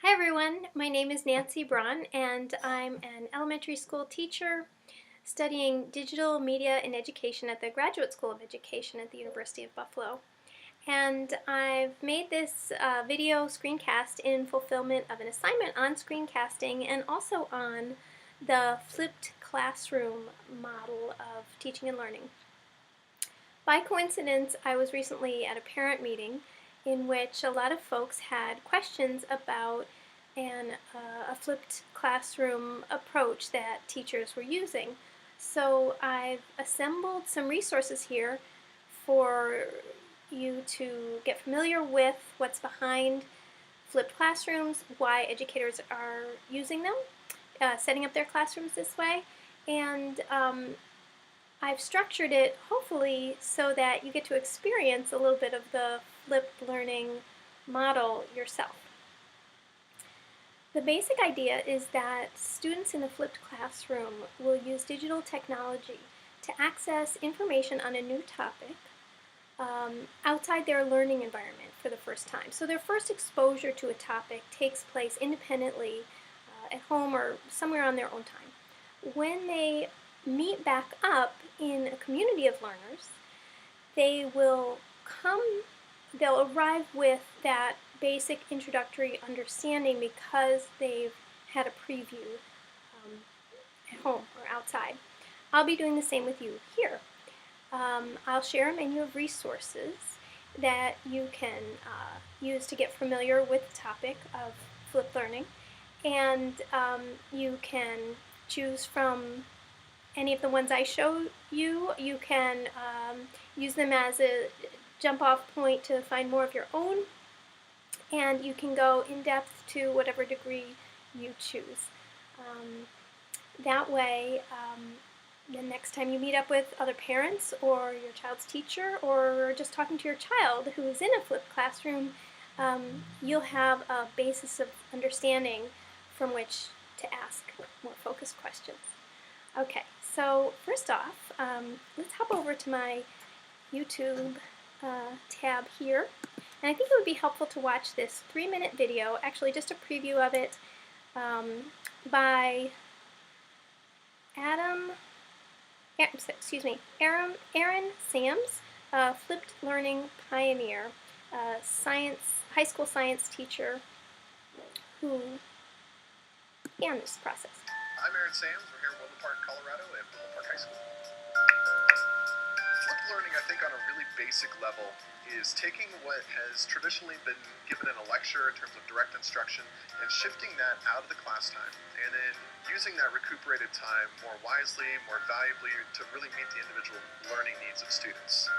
Hi everyone, my name is Nancy Braun and I'm an elementary school teacher studying digital media and education at the Graduate School of Education at the University of Buffalo. And I've made this video screencast in fulfillment of an assignment on screencasting and also on the flipped classroom model of teaching and learning. By coincidence, I was recently at a parent meeting in which a lot of folks had questions about a flipped classroom approach that teachers were using. So I've assembled some resources here for you to get familiar with what's behind flipped classrooms, why educators are using them, setting up their classrooms this way, and I've structured it hopefully so that you get to experience a little bit of the flipped learning model yourself. The basic idea is that students in a flipped classroom will use digital technology to access information on a new topic outside their learning environment for the first time. So their first exposure to a topic takes place independently at home or somewhere on their own time. When they meet back up in a community of learners, they'll arrive with that basic introductory understanding because they've had a preview at home or outside. I'll be doing the same with you here. I'll share a menu of resources that you can use to get familiar with the topic of flipped learning, and you can choose from any of the ones I show you. You can use them as a jump-off point to find more of your own, and you can go in depth to whatever degree you choose. That way, the next time you meet up with other parents or your child's teacher or just talking to your child who is in a flipped classroom, you'll have a basis of understanding from which to ask more focused questions. Okay, so first off, let's hop over to my YouTube tab here. And I think it would be helpful to watch this 3-minute video, actually just a preview of it, by Aaron Sams, a flipped learning pioneer, high school science teacher who began this process. I'm Aaron Sams. We're here in Woodland Park, Colorado at Woodland Park High School. Flipped learning, I think, on a really basic level is taking what has traditionally been given in a lecture in terms of direct instruction and shifting that out of the class time and then using that recuperated time more wisely, more valuably to really meet the individual learning needs of students.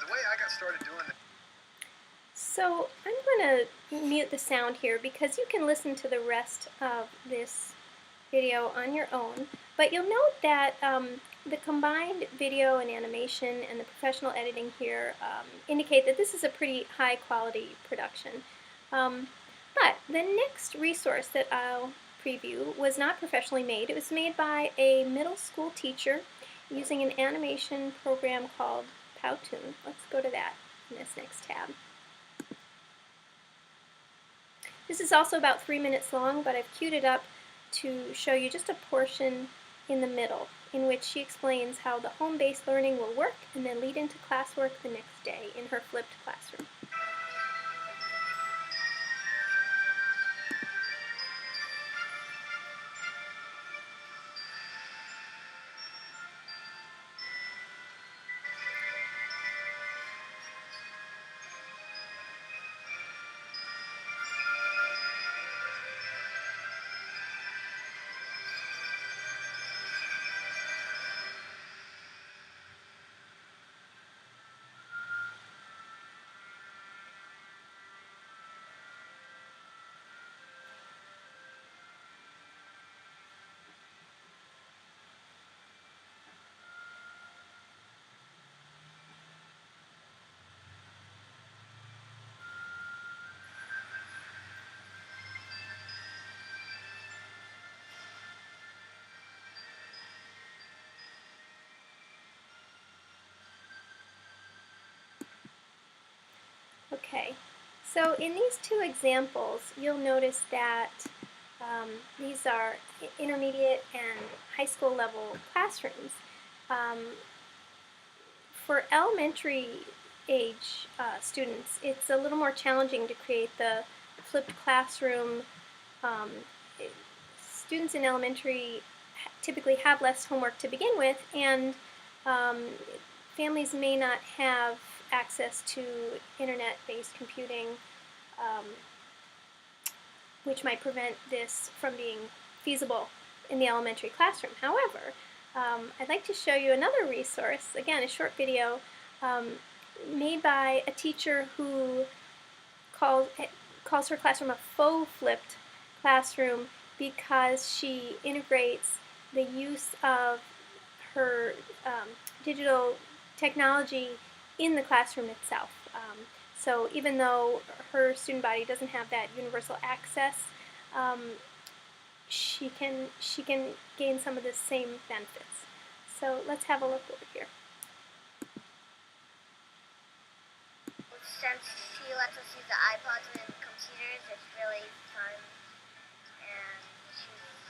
The way I got started doing it. So I'm going to mute the sound here because you can listen to the rest of this video on your own, but you'll note that the combined video and animation and the professional editing here indicate that this is a pretty high quality production. But the next resource that I'll preview was not professionally made. It was made by a middle school teacher using an animation program called Powtoon. Let's go to that in this next tab. This is also about 3 minutes long, but I've queued it up to show you just a portion in the middle in which she explains how the home-based learning will work and then lead into classwork the next day in her flipped classroom. Okay, So in these two examples, you'll notice that these are intermediate and high school level classrooms. Um, for elementary age students, it's a little more challenging to create the flipped classroom. Um, Students in elementary typically have less homework to begin with, and um, families may not have access to internet-based computing, um, which might prevent this from being feasible in the elementary classroom. However, I'd like to show you another resource, again, a short video um, made by a teacher who calls her classroom a faux flipped classroom because she integrates the use of her digital technology in the classroom itself. So even though her student body doesn't have that universal access, um, she can gain some of the same benefits. So let's have a look over here. Since she lets us use the iPods and computers, it's really fun, and she's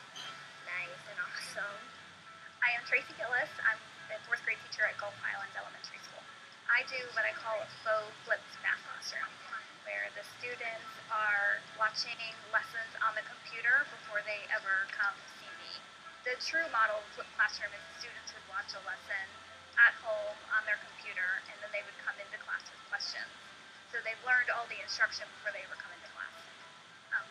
nice and awesome. I am Tracy Gillis. I'm the fourth grade teacher at Gulf Highlands Elementary School. I do what I call a faux flipped math classroom, where the students are watching lessons on the computer before they ever come see me. The true model flipped classroom is the students would watch a lesson at home on their computer, and then they would come into class with questions. So they've learned all the instruction before they ever come into class.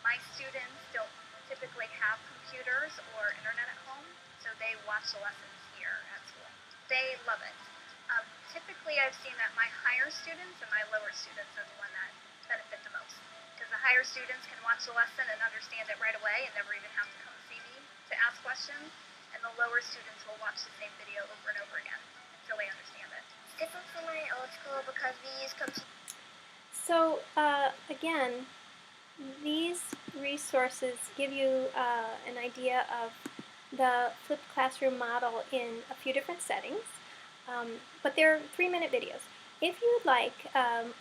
My students don't typically have computers or internet at home, so they watch the lessons here at school. They love it. Typically, I've seen that my higher students and my lower students are the one that benefit the most, because the higher students can watch the lesson and understand it right away and never even have to come see me to ask questions, and the lower students will watch the same video over and over again until they understand it. It's different from my old school because we use computers. So again, these resources give you an idea of the flipped classroom model in a few different settings, but they're 3-minute videos. If you'd like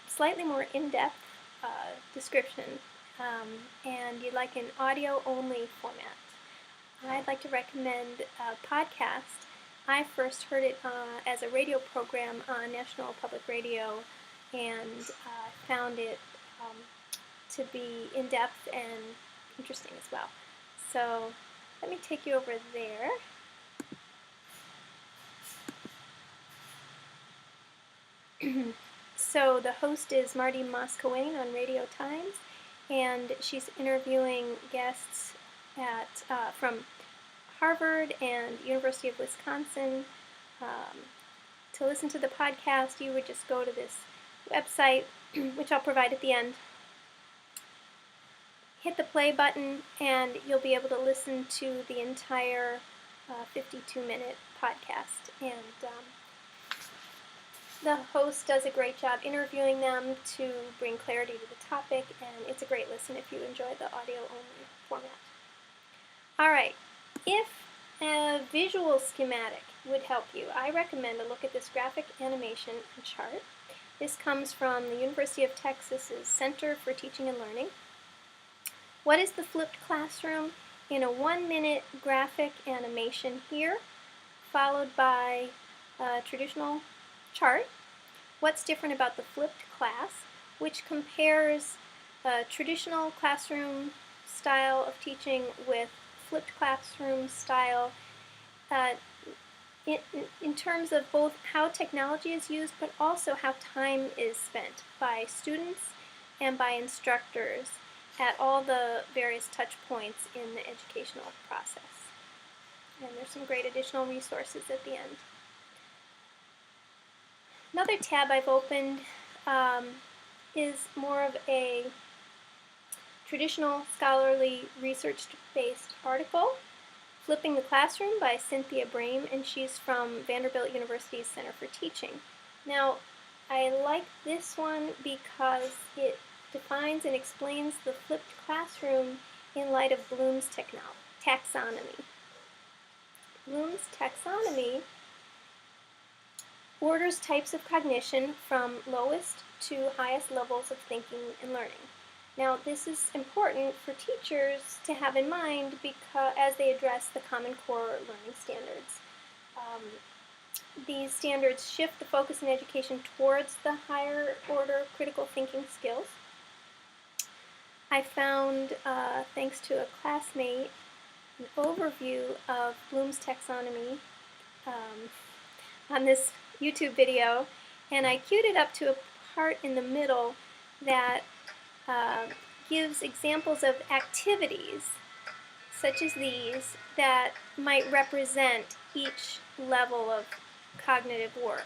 slightly more in-depth description and you'd like an audio-only format, I'd like to recommend a podcast. I first heard it as a radio program on National Public Radio, and found it to be in-depth and interesting as well. So let me take you over there. So the host is Marty Moscowain on Radio Times, and she's interviewing guests from Harvard and University of Wisconsin. To listen to the podcast, you would just go to this website, which I'll provide at the end. Hit the play button, and you'll be able to listen to the entire 52-minute podcast. And the host does a great job interviewing them to bring clarity to the topic, and it's a great listen if you enjoy the audio-only format. All right, if a visual schematic would help you, I recommend a look at this graphic animation and chart. This comes from the University of Texas's Center for Teaching and Learning. What is the flipped classroom? In a 1-minute graphic animation here, followed by a traditional chart. What's different about the flipped class, which compares a traditional classroom style of teaching with flipped classroom style in terms of both how technology is used, but also how time is spent by students and by instructors at all the various touch points in the educational process. And there's some great additional resources at the end. Another tab I've opened is more of a traditional scholarly research-based article, Flipping the Classroom by Cynthia Braun, and she's from Vanderbilt University's Center for Teaching. Now, I like this one because it defines and explains the flipped classroom in light of Bloom's taxonomy. Bloom's taxonomy orders types of cognition from lowest to highest levels of thinking and learning. Now, this is important for teachers to have in mind because as they address the Common Core learning standards. These standards shift the focus in education towards the higher order critical thinking skills. I found, thanks to a classmate, an overview of Bloom's taxonomy on this YouTube video, and I queued it up to a part in the middle that gives examples of activities such as these that might represent each level of cognitive work.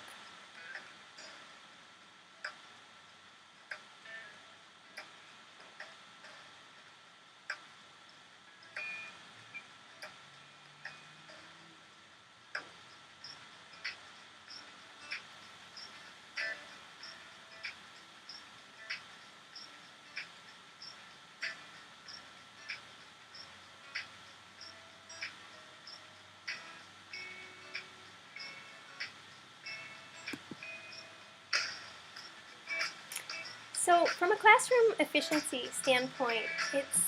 So from a classroom efficiency standpoint, it's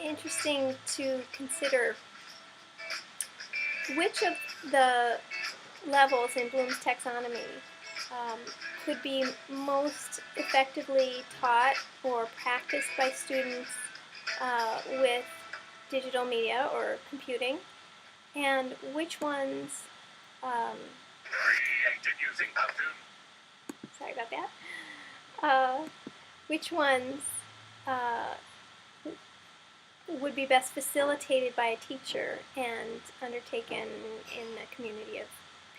interesting to consider which of the levels in Bloom's taxonomy could be most effectively taught or practiced by students with digital media or computing, and which ones, Created using Powtoon. sorry about that, which ones would be best facilitated by a teacher and undertaken in a community of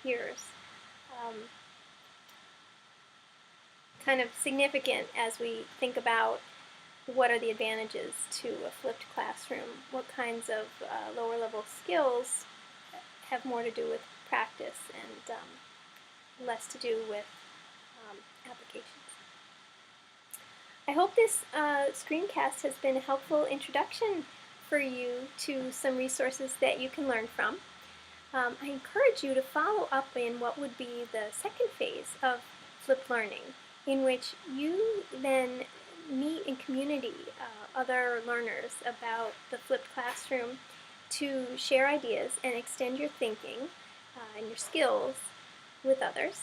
peers. Kind of significant as we think about what are the advantages to a flipped classroom, what kinds of lower level skills have more to do with practice and less to do with applications. I hope this screencast has been a helpful introduction for you to some resources that you can learn from. I encourage you to follow up in what would be the second phase of flipped learning, in which you then meet in community other learners about the flipped classroom to share ideas and extend your thinking and your skills with others.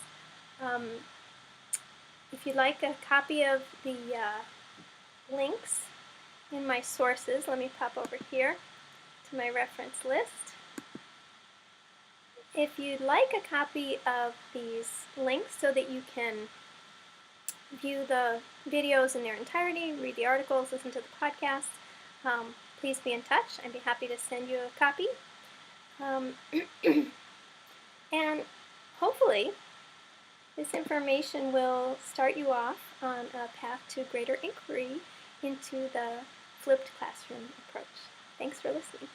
If you'd like a copy of the links in my sources, let me pop over here to my reference list. If you'd like a copy of these links so that you can view the videos in their entirety, read the articles, listen to the podcast, please be in touch. I'd be happy to send you a copy. And hopefully this information will start you off on a path to greater inquiry into the flipped classroom approach. Thanks for listening.